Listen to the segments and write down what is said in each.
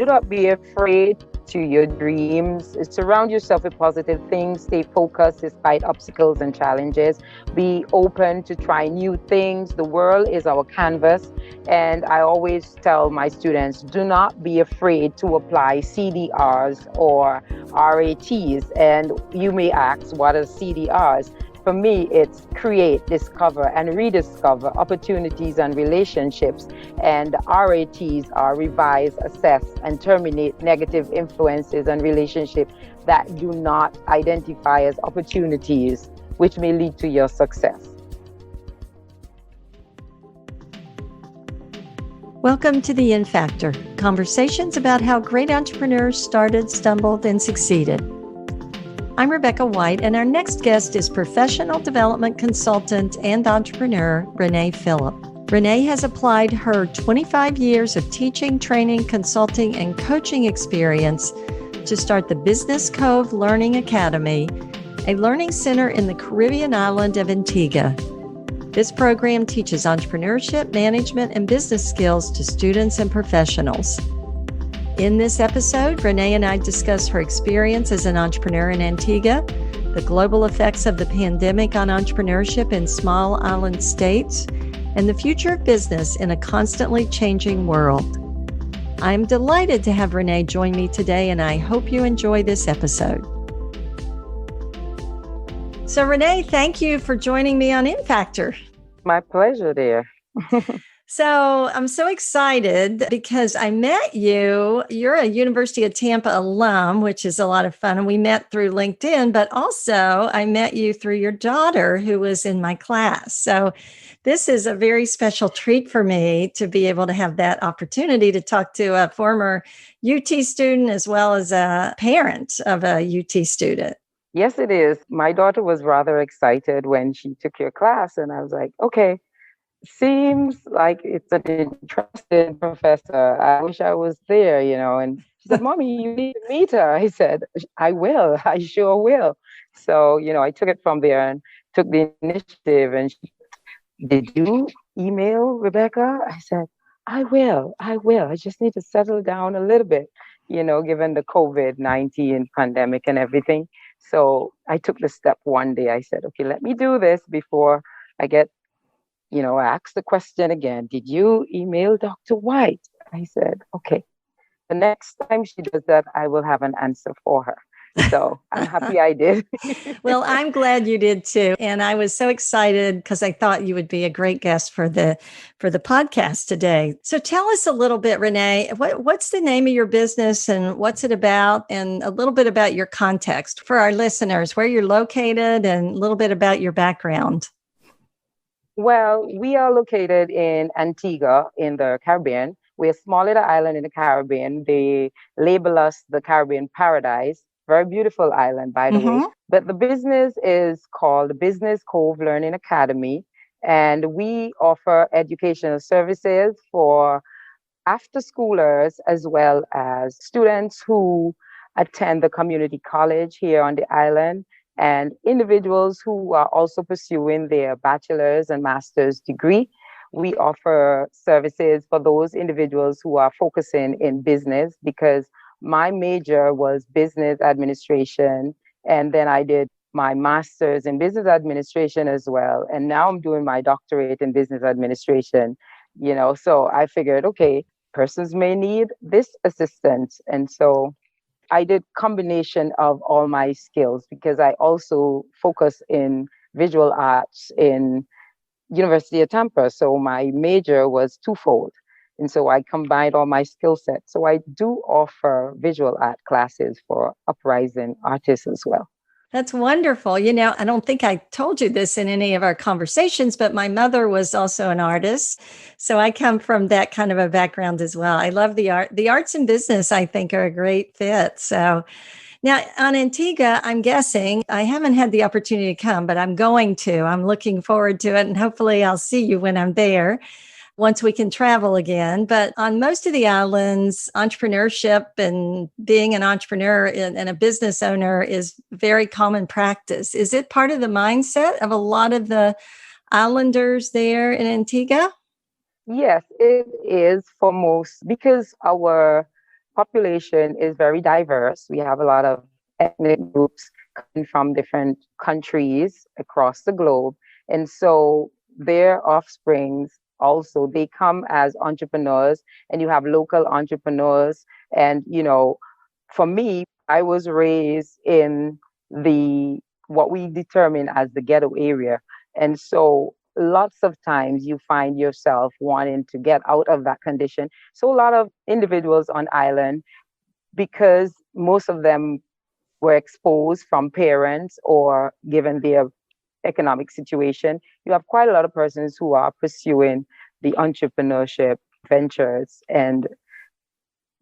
Do not be afraid to your dreams. Surround yourself with positive things. Stay focused despite obstacles and challenges. Be open to try new things. The world is our canvas. And I always tell my students, do not be afraid to apply CDRs or RATs. And you may ask, what are CDRs? For me, it's create, discover, and rediscover opportunities and relationships. And RATs are revise, assess, and terminate negative influences and relationships that do not identify as opportunities, which may lead to your success. Welcome to The In Factor, conversations about how great entrepreneurs started, stumbled, and succeeded. I'm Rebecca White, and our next guest is professional development consultant and entrepreneur, Renee Phillip. Renee has applied her 25 years of teaching, training, consulting, and coaching experience to start the Business Cove Learning Academy, a learning center in the Caribbean island of Antigua. This program teaches entrepreneurship, management, and business skills to students and professionals. In this episode, Renee and I discuss her experience as an entrepreneur in Antigua, the global effects of the pandemic on entrepreneurship in small island states, and the future of business in a constantly changing world. I'm delighted to have Renee join me today, and I hope you enjoy this episode. So Renee, thank you for joining me on In Factor. My pleasure, dear. So I'm so excited because I met you. You're a University of Tampa alum, which is a lot of fun. And we met through LinkedIn, but also I met you through your daughter who was in my class. So this is a very special treat for me to be able to have that opportunity to talk to a former UT student as well as a parent of a UT student. Yes, it is. My daughter was rather excited when she took your class, and I was like, okay. Seems like it's an interesting professor. I wish I was there, And she said, Mommy, you need to meet her. I said, I will. I sure will. So, I took it from there and took the initiative. And she, did you email Rebecca? I said, I will. I just need to settle down a little bit, given the COVID-19 pandemic and everything. So I took the step one day. I said, okay, let me do this before I get I asked the question again, did you email Dr. White? I said, okay, the next time she does that, I will have an answer for her. So I'm happy I did. Well, I'm glad you did too. And I was so excited because I thought you would be a great guest for the podcast today. So tell us a little bit, Renee, what's the name of your business and what's it about? And a little bit about your context for our listeners, where you're located and a little bit about your background. Well, we are located in Antigua in the Caribbean. We're a small little island in the Caribbean. They label us the Caribbean Paradise. Very beautiful island, by the way. But the business is called the Business Cove Learning Academy. And we offer educational services for after-schoolers as well as students who attend the community college here on the island, and individuals who are also pursuing their bachelor's and master's degree. We offer services for those individuals who are focusing in business, because my major was business administration, and then I did my master's in business administration as well. And now I'm doing my doctorate in business administration, so I figured, okay, persons may need this assistance. And so I did combination of all my skills, because I also focus in visual arts in University of Tampa. So my major was twofold. And so I combined all my skill sets. So I do offer visual art classes for uprising artists as well. That's wonderful. I don't think I told you this in any of our conversations, but my mother was also an artist. So I come from that kind of a background as well. I love the art. The arts and business, I think, are a great fit. So now on Antigua, I'm guessing, I haven't had the opportunity to come, but I'm going to. I'm looking forward to it. And hopefully I'll see you when I'm there, once we can travel again. But on most of the islands, entrepreneurship and being an entrepreneur and a business owner is very common practice. Is it part of the mindset of a lot of the islanders there in Antigua? Yes, it is for most, because our population is very diverse. We have a lot of ethnic groups coming from different countries across the globe. And so their offsprings also, they come as entrepreneurs, and you have local entrepreneurs. And, for me, I was raised in the what we determine as the ghetto area. And so lots of times you find yourself wanting to get out of that condition. So a lot of individuals on island, because most of them were exposed from parents or given their economic situation, you have quite a lot of persons who are pursuing the entrepreneurship ventures and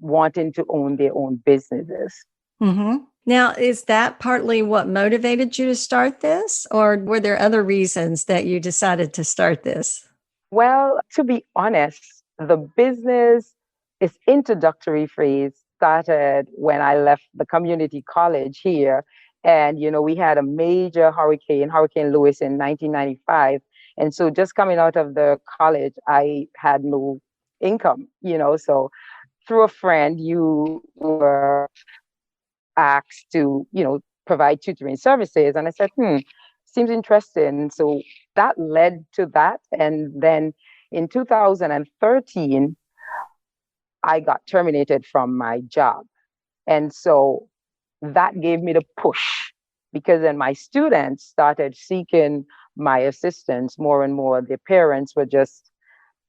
wanting to own their own businesses. Mm-hmm. Now, is that partly what motivated you to start this, or were there other reasons that you decided to start this? Well, to be honest, the business is introductory phase started when I left the community college here. And, we had a major hurricane, Hurricane Lewis in 1995. And so just coming out of the college, I had no income, so through a friend, you were asked to, provide tutoring services. And I said, seems interesting. So that led to that. And then in 2013, I got terminated from my job. And so that gave me the push, because then my students started seeking my assistance more and more. Their parents were just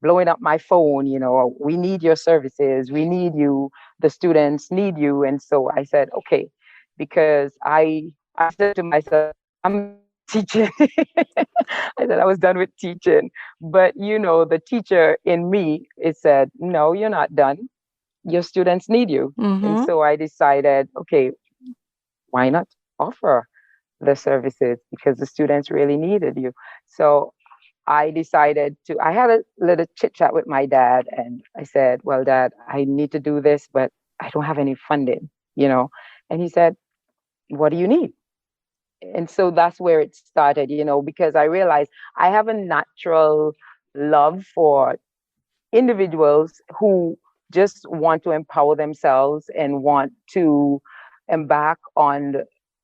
blowing up my phone, we need your services, we need you, the students need you. And so I said, okay, because I said to myself, I'm done with teaching. I said I was done with teaching. But the teacher in me, it said, no, you're not done. Your students need you. And Mm-hmm. so I decided, okay, why not offer the services, because the students really needed you. So I decided I had a little chit chat with my dad, and I said, well, Dad, I need to do this, but I don't have any funding, And he said, what do you need? And so that's where it started, because I realized I have a natural love for individuals who just want to empower themselves and want to embark on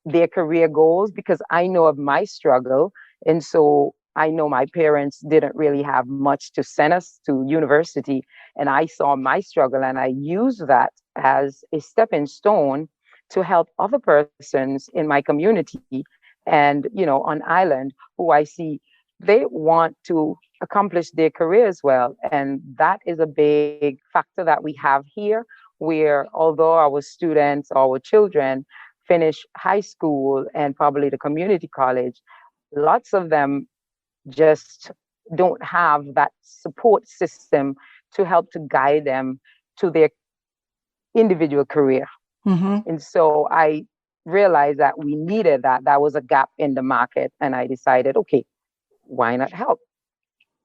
their career goals, because I know of my struggle. And so I know my parents didn't really have much to send us to university. And I saw my struggle, and I used that as a stepping stone to help other persons in my community and, on island, who I see they want to accomplish their careers well. And that is a big factor that we have here, where although our students, our children finish high school and probably the community college, lots of them just don't have that support system to help to guide them to their individual career. Mm-hmm. And so I realized that we needed that. That was a gap in the market. And I decided, okay, why not help?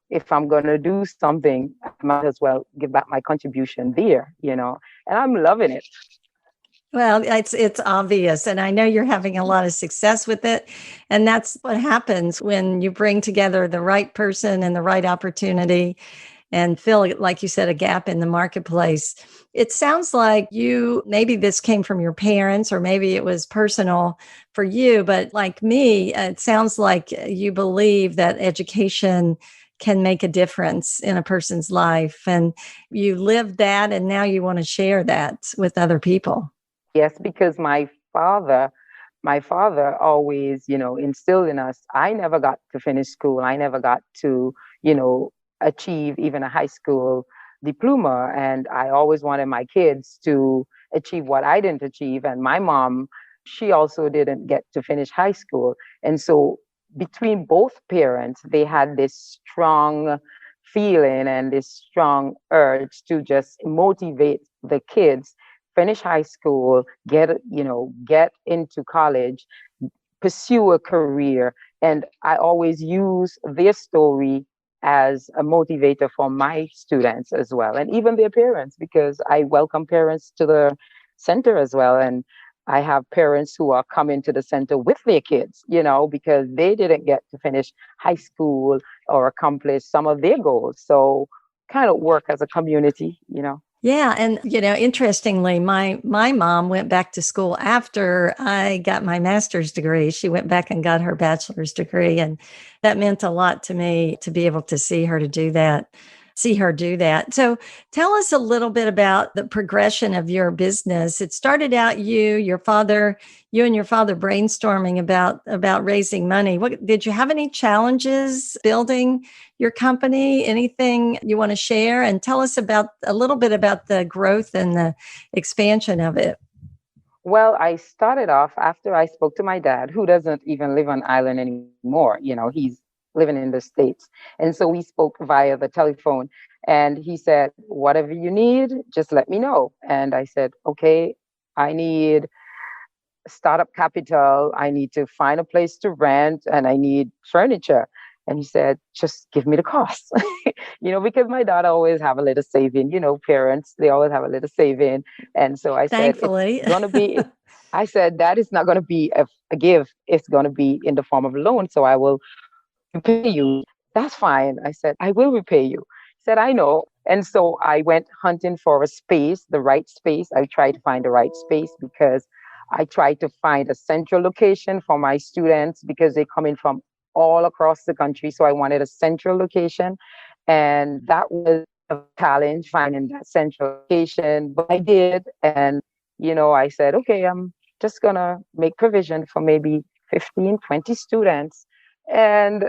If I'm going to do something, I might as well give back my contribution there. And I'm loving it. Well, it's obvious, and I know you're having a lot of success with it. And that's what happens when you bring together the right person and the right opportunity and fill, like you said, a gap in the marketplace. It sounds like maybe this came from your parents, or maybe it was personal for you, but like me, it sounds like you believe that education can make a difference in a person's life. And you lived that, and now you want to share that with other people. Yes, because my father always, instilled in us. I never got to finish school. I never got to, achieve even a high school diploma. And I always wanted my kids to achieve what I didn't achieve. And my mom, she also didn't get to finish high school. And so between both parents, they had this strong feeling and this strong urge to just motivate the kids finish high school, get into college, pursue a career. And I always use their story as a motivator for my students as well, and even their parents, because I welcome parents to the center as well. And I have parents who are coming to the center with their kids, because they didn't get to finish high school or accomplish some of their goals. So kind of work as a community. Yeah, and interestingly, my mom went back to school after I got my master's degree. She went back and got her bachelor's degree, and that meant a lot to me to be able to see her do that. So tell us a little bit about the progression of your business. It started out you and your father brainstorming about raising money. What did you have any challenges building your company? Anything you want to share? And tell us about a little bit about the growth and the expansion of it. Well, I started off after I spoke to my dad, who doesn't even live on island anymore. He's living in the States. And so we spoke via the telephone. And he said, whatever you need, just let me know. And I said, okay, I need startup capital. I need to find a place to rent and I need furniture. And he said, just give me the cost. Because my daughter always have a little saving, parents, they always have a little saving. And so I said, Thankfully. I said, that is not going to be a gift. It's going to be in the form of a loan. So I will repay you. That's fine. I said, I will repay you. He said, I know. And so I went hunting for a space, the right space. I tried to find the right space because I tried to find a central location for my students because they come in from all across the country. So I wanted a central location. And that was a challenge finding that central location. But I did. And, I said, okay, I'm just going to make provision for maybe 15, 20 students. And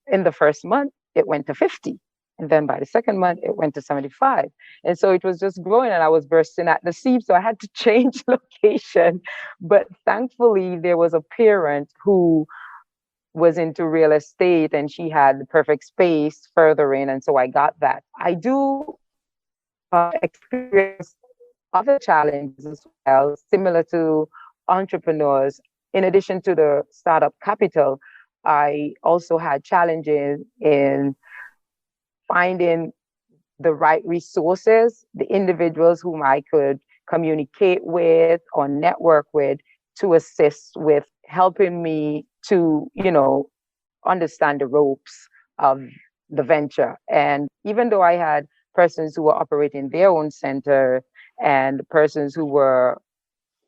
in the first month, it went to 50. And then by the second month, it went to 75. And so it was just growing and I was bursting at the seams. So I had to change location. But thankfully, there was a parent who was into real estate and she had the perfect space further in. And so I got that. I do experience other challenges as well, similar to entrepreneurs. In addition to the startup capital, I also had challenges in finding the right resources, the individuals whom I could communicate with or network with to assist with helping me to, understand the ropes of the venture. And even though I had persons who were operating their own center and persons who were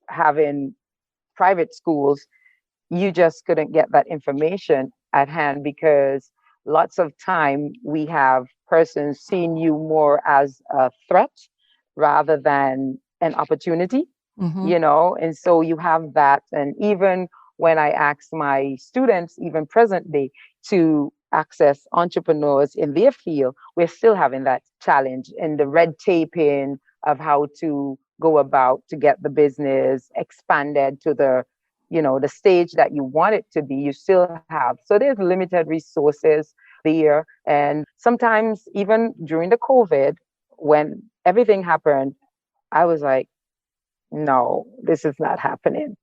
having private schools, you just couldn't get that information at hand because lots of time we have persons seeing you more as a threat rather than an opportunity, Mm-hmm. and so you have that. And even when I ask my students, even present day, to access entrepreneurs in their field, we're still having that challenge and the red taping of how to go about to get the business expanded to the stage that you want it to be. You still have. So there's limited resources there. And sometimes even during the COVID, when everything happened, I was like, no, this is not happening.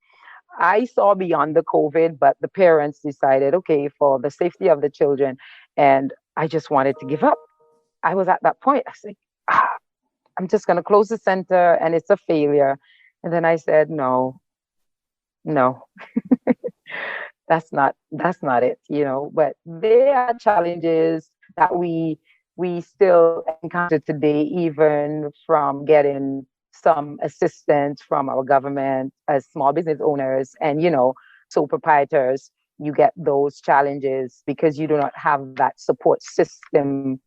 I saw beyond the COVID, but the parents decided, okay, for the safety of the children. And I just wanted to give up. I was at that point. I was like, I'm just going to close the center and it's a failure. And then I said, no, no, that's not it, but there are challenges that we still encounter today, even from getting some assistance from our government as small business owners and sole proprietors. You get those challenges because you do not have that support system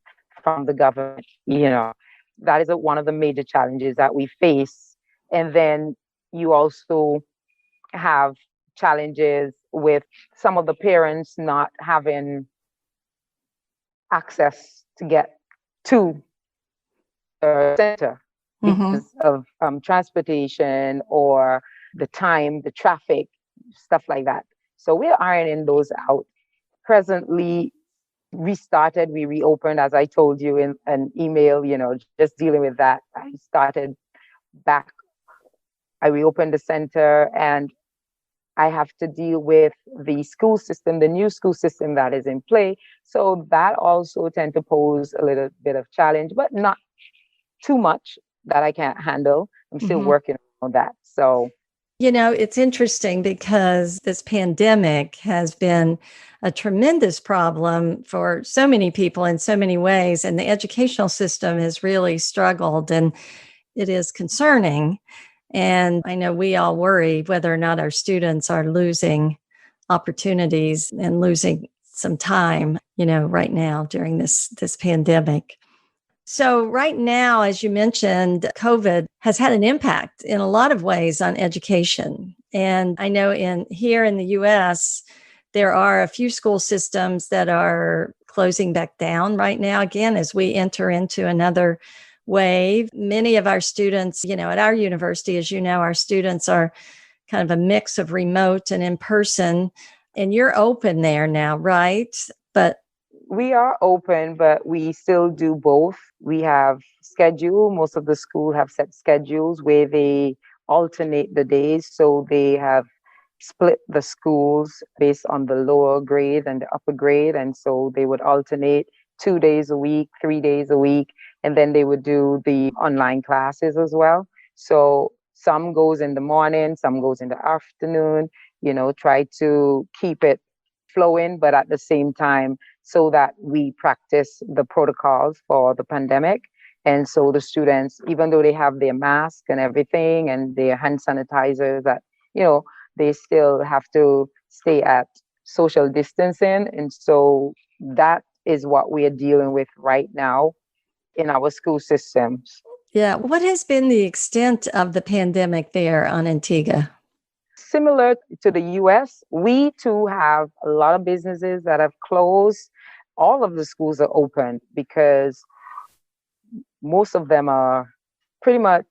from the government. That is one of the major challenges that we face. And then you also have challenges with some of the parents not having access to get to the center Mm-hmm. because of transportation or the time, the traffic, stuff like that. So we're ironing those out. Presently, we reopened, as I told you in an email, just dealing with that. I started back, I reopened the center and I have to deal with the school system, the new school system that is in play. So that also tend to pose a little bit of challenge, but not too much that I can't handle. I'm still Mm-hmm. working on that. So It's interesting because this pandemic has been a tremendous problem for so many people in so many ways, and the educational system has really struggled. And it is concerning. And I know we all worry whether or not our students are losing opportunities and losing some time, right now during this pandemic. So right now, as you mentioned, COVID has had an impact in a lot of ways on education. And I know here in the US, there are a few school systems that are closing back down right now, again, as we enter into another wave. Many of our students, at our university, as you know, our students are kind of a mix of remote and in person. And you're open there now, right? But we are open, but we still do both. We have schedule. Most of the school have set schedules where they alternate the days. So they have split the schools based on the lower grade and the upper grade. And so they would alternate 2 days a week, 3 days a week, and then they would do the online classes as well. So some goes in the morning, some goes in the afternoon, try to keep it flowing, but at the same time, so that we practice the protocols for the pandemic. And so the students, even though they have their mask and everything and their hand sanitizers, that, they still have to stay at social distancing. And so that is what we are dealing with right now in our school systems. yeah, what has been the extent of the pandemic there on Antigua? Similar to the US, we too have a lot of businesses that have closed. All of the schools are open because most of them are pretty much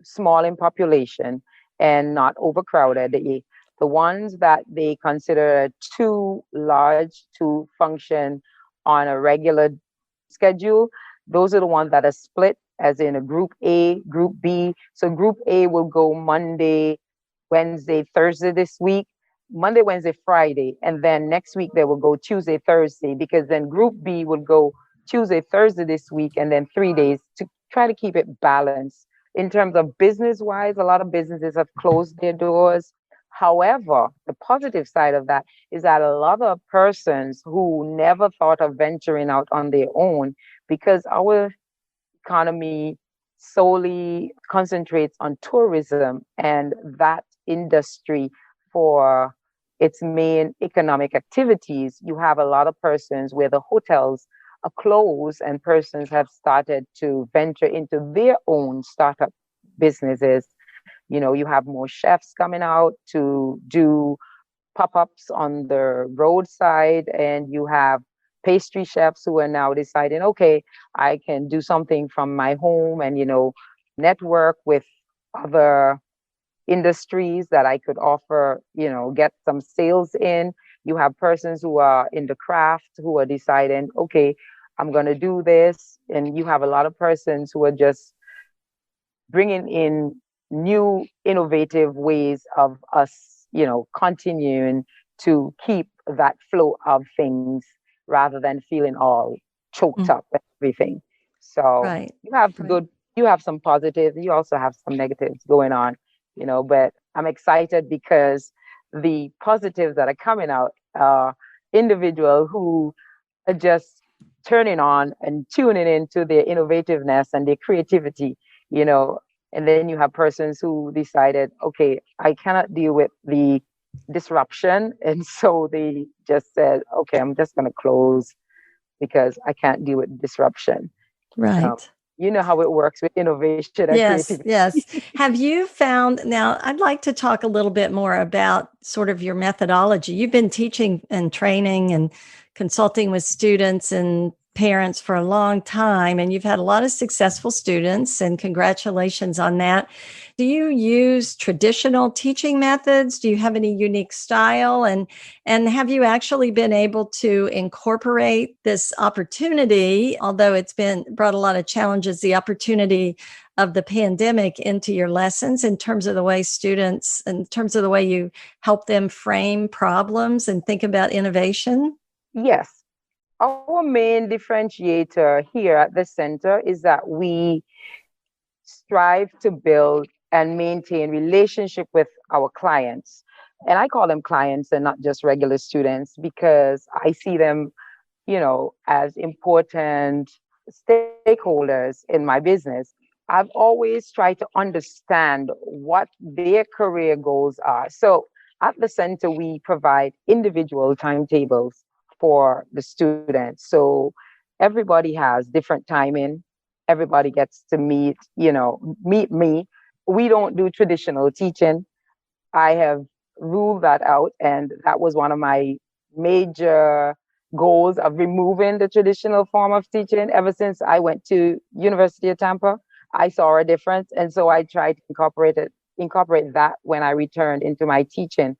small in population and not overcrowded. The ones that they consider too large to function on a regular schedule, those are the ones that are split, as in a group A, group B. So group A will go Monday, Wednesday, Thursday this week, Monday, Wednesday, Friday, and then next week they will go Tuesday, Thursday, because then group B will go Tuesday, Thursday this week, and then 3 days to try to keep it balanced. In terms of business wise, a lot of businesses have closed their doors. However, the positive side of that is that a lot of persons who never thought of venturing out on their own, because our economy solely concentrates on tourism, and that industry for its main economic activities, you have a lot of persons where the hotels are closed and persons have started to venture into their own startup businesses. You have more chefs coming out to do pop-ups on the roadside, and you have pastry chefs who are now deciding, okay, I can do something from my home and, network with other industries that I could offer, get some sales in. You have persons who are in the craft who are deciding, okay, I'm going to do this. And you have a lot of persons who are just bringing in new innovative ways of us, continuing to keep that flow of things rather than feeling all choked up and everything. So Right. You have some positives, you also have some negatives going on, but I'm excited because the positives that are coming out are individuals who are just turning on and tuning into their innovativeness and their creativity, you know. And then you have persons who decided, okay, I cannot deal with the disruption. And so they just said, okay, I'm just going to close because I can't deal with disruption. Um, Right. you know how it works with innovation and Yes, creativity. yes. Have you found now? I'd like to talk a little bit more about sort of your methodology. You've been teaching and training and consulting with students and parents for a long time, and you've had a lot of successful students, and congratulations on that. Do you use traditional teaching methods? Do you have any unique style? And have you actually been able to incorporate this opportunity, although it's been brought a lot of challenges, the opportunity of the pandemic into your lessons in terms of the way students, in terms of the way you help them frame problems and think about innovation? Yes. Our main differentiator here at the center is that we strive to build and maintain relationship with our clients. And I call them clients and not just regular students because I see them, as important stakeholders in my business. I've always tried to understand what their career goals are. So at the center, we provide individual timetables for the students. So everybody has different timing. Everybody gets to meet me. We don't do traditional teaching. I have ruled that out, and that was one of my major goals of removing the traditional form of teaching. Ever since I went to University of Tampa, I saw a difference, and so I tried to incorporate that when I returned into my teaching.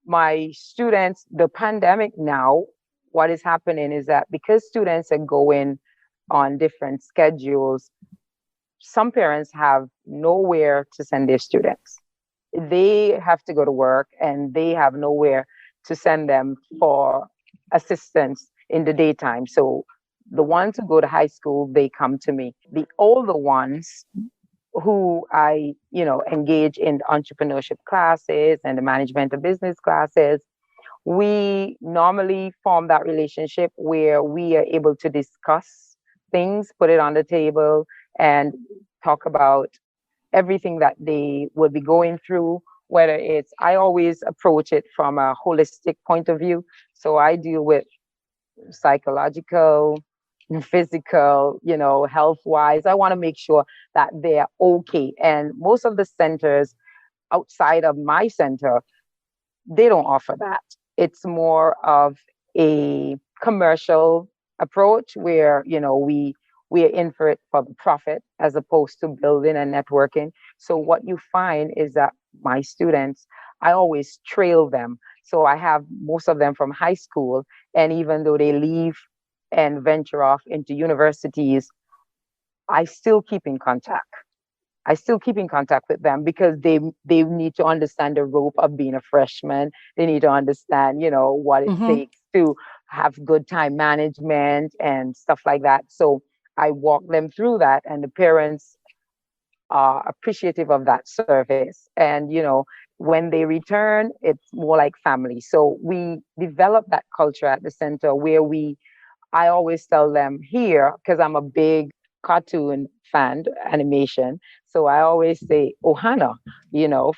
My students, the pandemic now, what is happening is that because students are going on different schedules, some parents have nowhere to send their students. They have to go to work and they have nowhere to send them for assistance in the daytime. So the ones who go to high school, they come to me. The older ones who I, engage in entrepreneurship classes and the management of business classes, we normally form that relationship where we are able to discuss things, put it on the table, and talk about everything that they would be going through, whether it's, I always approach it from a holistic point of view. So I deal with psychological, physical, health wise. I want to make sure that they're okay. And most of the centers outside of my center, they don't offer that. It's more of a commercial approach where, we are in for it for the profit as opposed to building and networking. So what you find is that my students, I always trail them. So I have most of them from high school, and even though they leave and venture off into universities, I still keep in contact. I still keep in contact with them because they need to understand the rope of being a freshman. They need to understand, what it Mm-hmm. takes to have good time management and stuff like that. So I walk them through that, and the parents are appreciative of that service. And when they return, it's more like family. So we develop that culture at the center where I always tell them here, because I'm a big cartoon fan, animation. So I always say Ohana,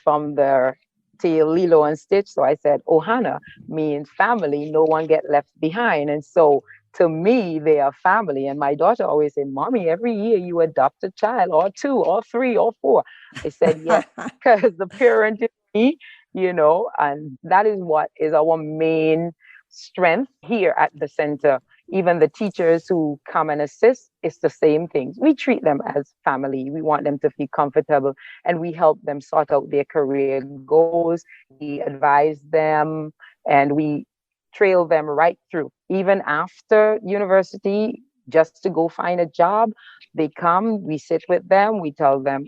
from the tale Lilo and Stitch. So I said Ohana means family, no one get left behind. And so to me, they are family. And my daughter always said, Mommy, every year you adopt a child or two or three or four. I said, yes, because the parent is me, and that is what is our main strength here at the center. Even the teachers who come and assist, it's the same things. We treat them as family. We want them to feel comfortable, and we help them sort out their career goals. We advise them, and we trail them right through. Even after university, just to go find a job, they come, we sit with them, we tell them,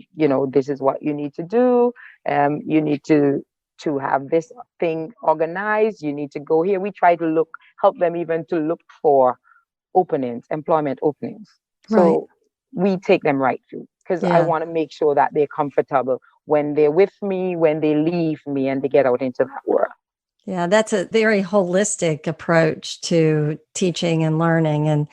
this is what you need to do. You need to have this thing organized. You need to go here. We try to help them even to look for openings, employment openings. Right. So we take them right through because I Yeah. want to make sure that they're comfortable when they're with me, when they leave me, and they get out into that world. Yeah, that's a very holistic approach to teaching and learning. And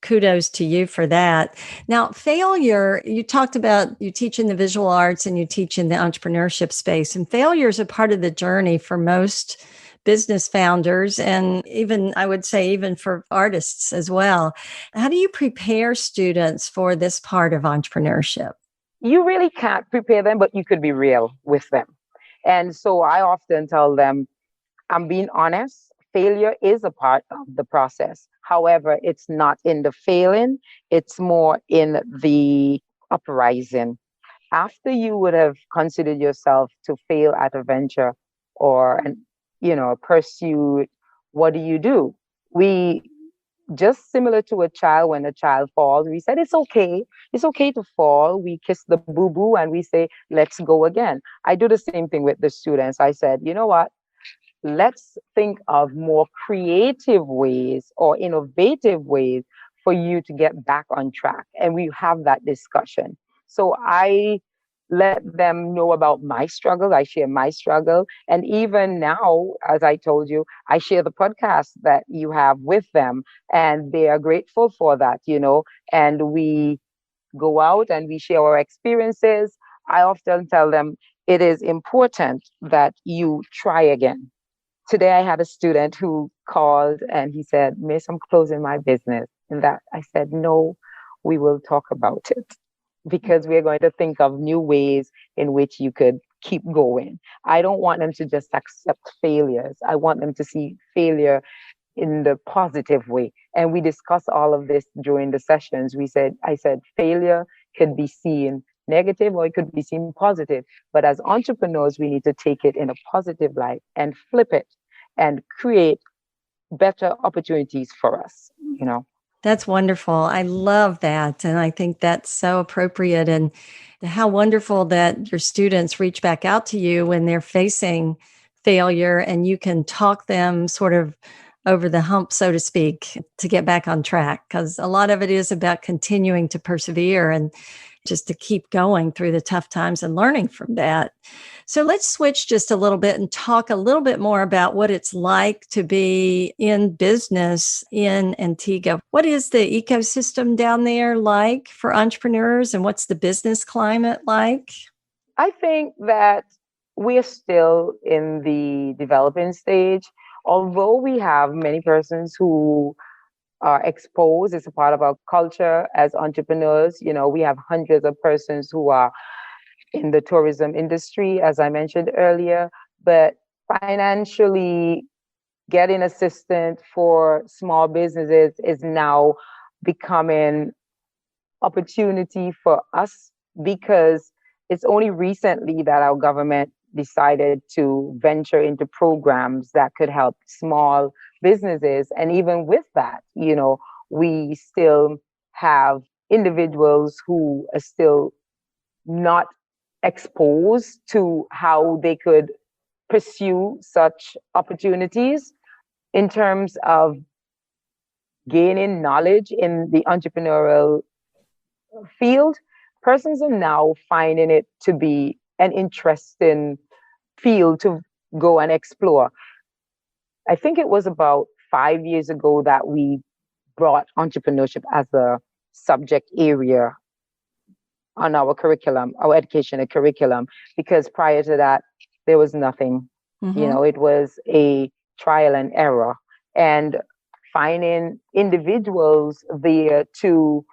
kudos to you for that. Now, failure, you talked about you teach in the visual arts and you teach in the entrepreneurship space, and failure is a part of the journey for most business founders. And even, I would say, even for artists as well. How do you prepare students for this part of entrepreneurship? You really can't prepare them, but you could be real with them. And so I often tell them, I'm being honest. Failure is a part of the process. However, it's not in the failing, it's more in the uprising. After you would have considered yourself to fail at a venture or a pursuit, what do? We just similar to a child, when a child falls, we said it's okay. It's okay to fall. We kiss the boo boo and we say, let's go again. I do the same thing with the students. I said, you know what? Let's think of more creative ways or innovative ways for you to get back on track. And we have that discussion. So I let them know about my struggle. I share my struggle. And even now, as I told you, I share the podcast that you have with them, and they are grateful for that, and we go out and we share our experiences, I often tell them it is important that you try again. Today I had a student who called and he said, Miss, I'm closing my business. And that I said, no, we will talk about it because we're going to think of new ways in which you could keep going. I don't want them to just accept failures. I want them to see failure in the positive way. And we discussed all of this during the sessions. I said, failure could be seen negative or it could be seen positive. But as entrepreneurs, we need to take it in a positive light and flip it and create better opportunities for us, you know. That's wonderful. I love that. And I think that's so appropriate. And how wonderful that your students reach back out to you when they're facing failure and you can talk them sort of over the hump, so to speak, to get back on track. Because a lot of it is about continuing to persevere and just to keep going through the tough times and learning from that. So let's switch just a little bit and talk a little bit more about what it's like to be in business in Antigua. What is the ecosystem down there like for entrepreneurs, and what's the business climate like? I think that we're still in the developing stage. Although we have many persons who are exposed, it's a part of our culture as entrepreneurs. You know, we have hundreds of persons who are in the tourism industry, as I mentioned earlier, but financially getting assistance for small businesses is now becoming opportunity for us because it's only recently that our government decided to venture into programs that could help small businesses. And even with that, you know, we still have individuals who are still not exposed to how they could pursue such opportunities in terms of gaining knowledge in the entrepreneurial field. Persons are now finding it to be an interesting field to go and explore. I think it was about 5 years ago that we brought entrepreneurship as a subject area on our curriculum, our educational curriculum, because prior to that, there was nothing. You know, it was a trial and error. And finding individuals there to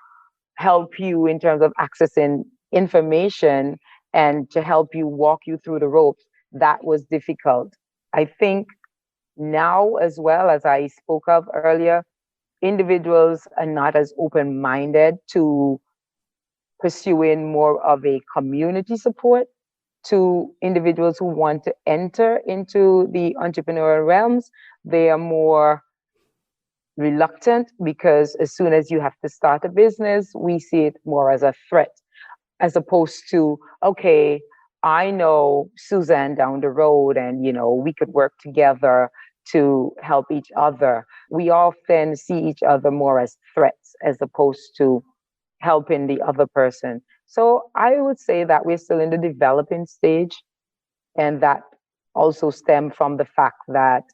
help you in terms of accessing information and to help you walk you through the ropes, that was difficult. I think now, as well as I spoke of earlier, individuals are not as open-minded to pursuing more of a community support to individuals who want to enter into the entrepreneurial realms. They are more reluctant because as soon as you have to start a business, we see it more as a threat, as opposed to, okay, I know Suzanne down the road and, you know, we could work together to help each other. We often see each other more as threats as opposed to helping the other person. So I would say that we're still in the developing stage. And that also stemmed from the fact that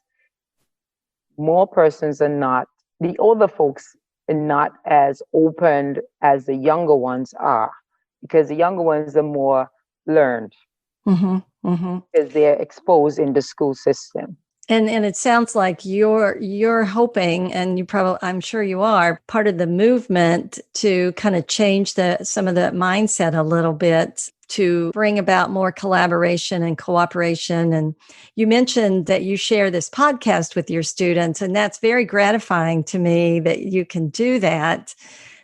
more persons are not, the older folks are not as open as the younger ones are, because the younger ones are more learned because they're exposed in the school system. And it sounds like you're hoping, and you probably, I'm sure you are, part of the movement to kind of change some of the mindset a little bit to bring about more collaboration and cooperation. And you mentioned that you share this podcast with your students, and that's very gratifying to me that you can do that.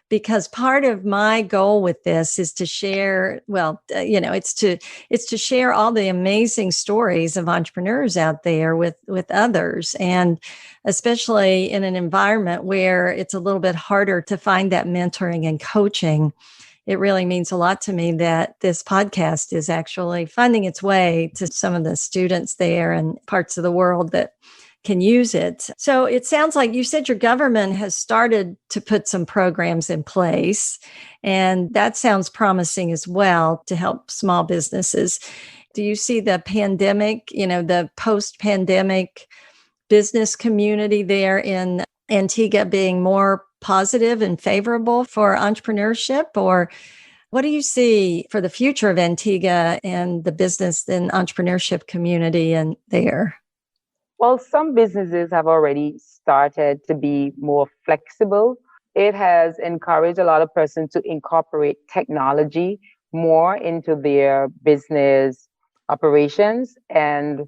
Because part of my goal with this is to share, it's to share all the amazing stories of entrepreneurs out there with others. And especially in an environment where it's a little bit harder to find that mentoring and coaching, it really means a lot to me that this podcast is actually finding its way to some of the students there and parts of the world that can use it. So it sounds like you said your government has started to put some programs in place, and that sounds promising as well to help small businesses. Do you see the pandemic, the post-pandemic business community there in Antigua being more positive and favorable for entrepreneurship? Or what do you see for the future of Antigua and the business and entrepreneurship community and there? Well, some businesses have already started to be more flexible. It has encouraged a lot of persons to incorporate technology more into their business operations. And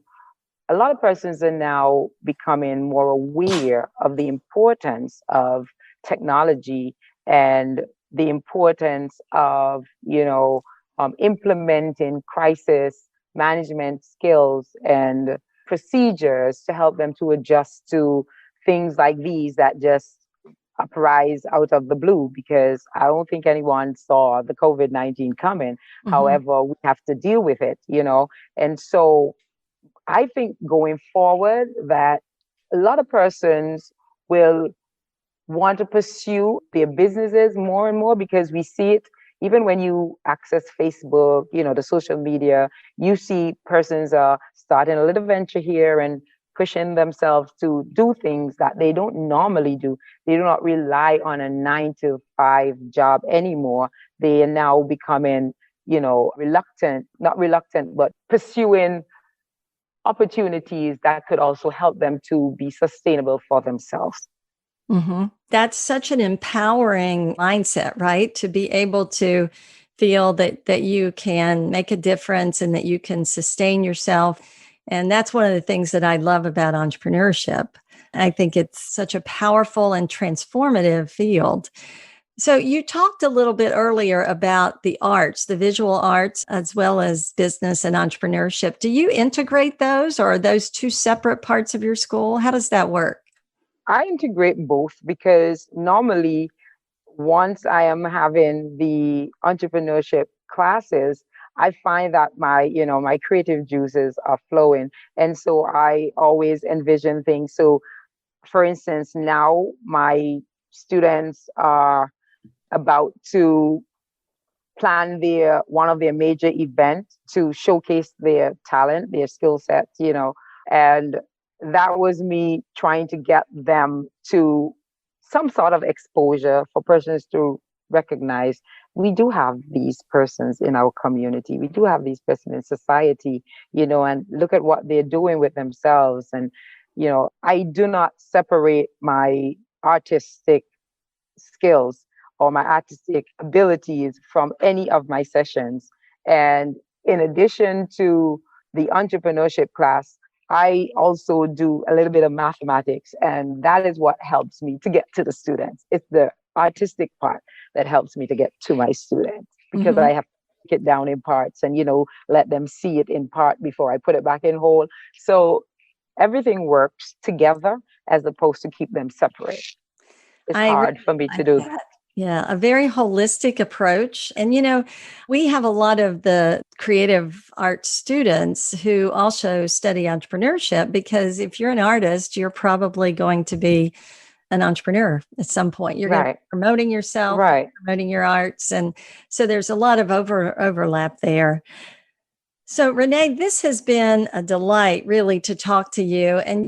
a lot of persons are now becoming more aware of the importance of technology and the importance of, implementing crisis management skills and procedures to help them to adjust to things like these that just uprise out of the blue, because I don't think anyone saw the COVID-19 coming. Mm-hmm. However, we have to deal with it. And so I think going forward that a lot of persons will want to pursue their businesses more and more, because we see it even when you access Facebook, the social media, you see persons are starting a little venture here and pushing themselves to do things that they don't normally do. They do not rely on a 9 to 5 job anymore. They are now becoming, not reluctant, but pursuing opportunities that could also help them to be sustainable for themselves. Mm-hmm. That's such an empowering mindset, right? To be able to feel that you can make a difference and that you can sustain yourself. And that's one of the things that I love about entrepreneurship. I think it's such a powerful and transformative field. So you talked a little bit earlier about the arts, the visual arts, as well as business and entrepreneurship. Do you integrate those, or are those two separate parts of your school? How does that work? I integrate both, because normally once I am having the entrepreneurship classes, I find that my creative juices are flowing. And so I always envision things. So for instance, now my students are about to plan one of their major events to showcase their talent, their skill sets, and that was me trying to get them to some sort of exposure for persons to recognize we do have these persons in our community. We do have these persons in society, and look at what they're doing with themselves. And, I do not separate my artistic skills or my artistic abilities from any of my sessions. And in addition to the entrepreneurship class, I also do a little bit of mathematics, and that is what helps me to get to the students. It's the artistic part that helps me to get to my students, because Mm-hmm. I have to break it down in parts and, let them see it in part before I put it back in whole. So everything works together as opposed to keep them separate. It's I really hard for me to like do. that. Yeah, a very holistic approach. And, we have a lot of the creative arts students who also study entrepreneurship, because if you're an artist, you're probably going to be an entrepreneur at some point. You're going to Right, be promoting yourself, right. promoting your arts. And so there's a lot of overlap there. So, Renee, this has been a delight really to talk to you. And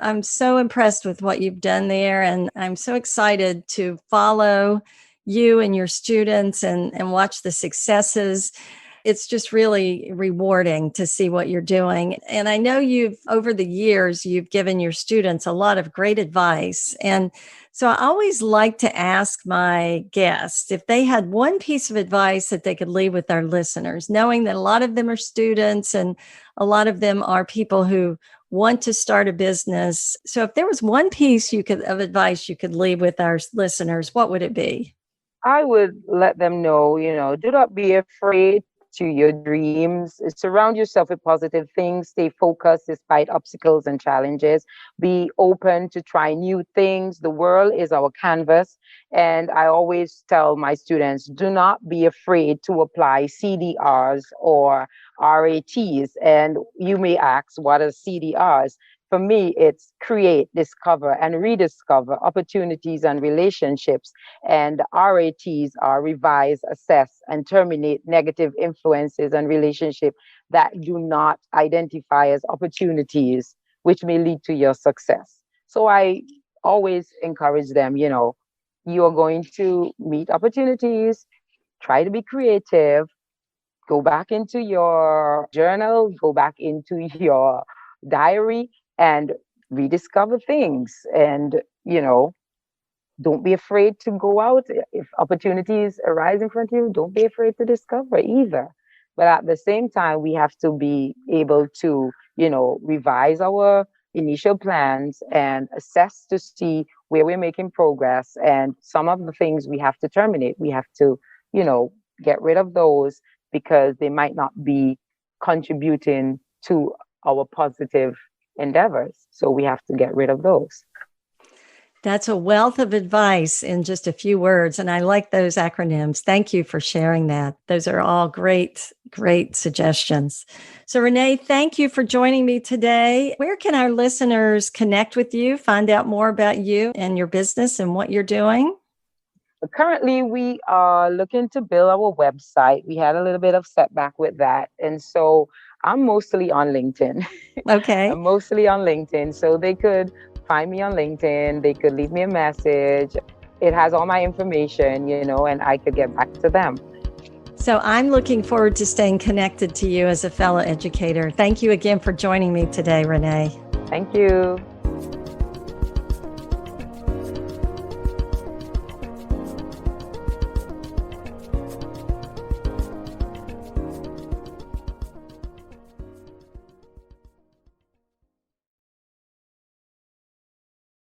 I'm so impressed with what you've done there. And I'm so excited to follow you and your students and watch the successes. It's just really rewarding to see what you're doing. And I know over the years, you've given your students a lot of great advice. And so I always like to ask my guests if they had one piece of advice that they could leave with our listeners, knowing that a lot of them are students and a lot of them are people who want to start a business. So if there was one piece of advice you could leave with our listeners, what would it be? I would let them know, do not be afraid to your dreams. Surround yourself with positive things. Stay focused despite obstacles and challenges. Be open to try new things. The world is our canvas. And I always tell my students, do not be afraid to apply CDRs or RATs. And you may ask, what are CDRs? For me, it's create, discover, and rediscover opportunities and relationships. And RATs are revise, assess, and terminate negative influences and relationships that do not identify as opportunities, which may lead to your success. So I always encourage them, You are going to meet opportunities, try to be creative, go back into your journal, go back into your diary, and rediscover things. And, don't be afraid to go out. If opportunities arise in front of you, don't be afraid to discover either. But at the same time, we have to be able to, revise our initial plans and assess to see where we're making progress. And some of the things we have to terminate. We have to, you know, get rid of those because they might not be contributing to our positive endeavors. So we have to get rid of those. That's a wealth of advice in just a few words. And I like those acronyms. Thank you for sharing that. Those are all great, great suggestions. So, Renee, thank you for joining me today. Where can our listeners connect with you, find out more about you and your business and what you're doing? Currently, we are looking to build our website. We had a little bit of setback with that. And so I'm mostly on LinkedIn. Okay. I'm mostly on LinkedIn. So they could find me on LinkedIn. They could leave me a message. It has all my information, and I could get back to them. So I'm looking forward to staying connected to you as a fellow educator. Thank you again for joining me today, Renee. Thank you.